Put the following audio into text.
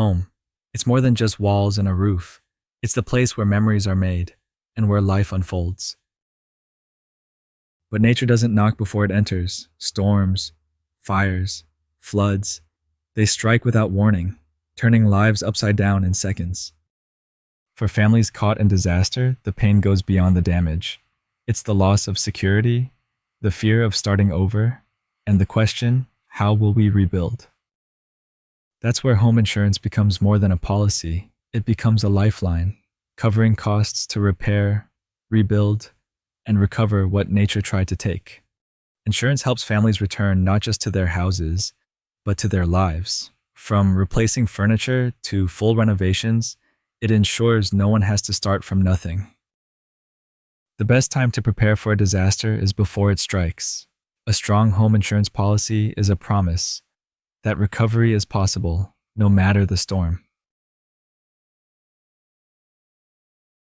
Home. It's more than just walls and a roof. It's the place where memories are made and where life unfolds. But nature doesn't knock before it enters. Storms, fires, floods, they strike without warning, turning lives upside down in seconds. For families caught in disaster, the pain goes beyond the damage. It's the loss of security, the fear of starting over, and the question, how will we rebuild? That's where home insurance becomes more than a policy. It becomes a lifeline, covering costs to repair, rebuild, and recover what nature tried to take. Insurance helps families return not just to their houses, but to their lives. From replacing furniture to full renovations, it ensures no one has to start from nothing. The best time to prepare for a disaster is before it strikes. A strong home insurance policy is a promise that recovery is possible, no matter the storm.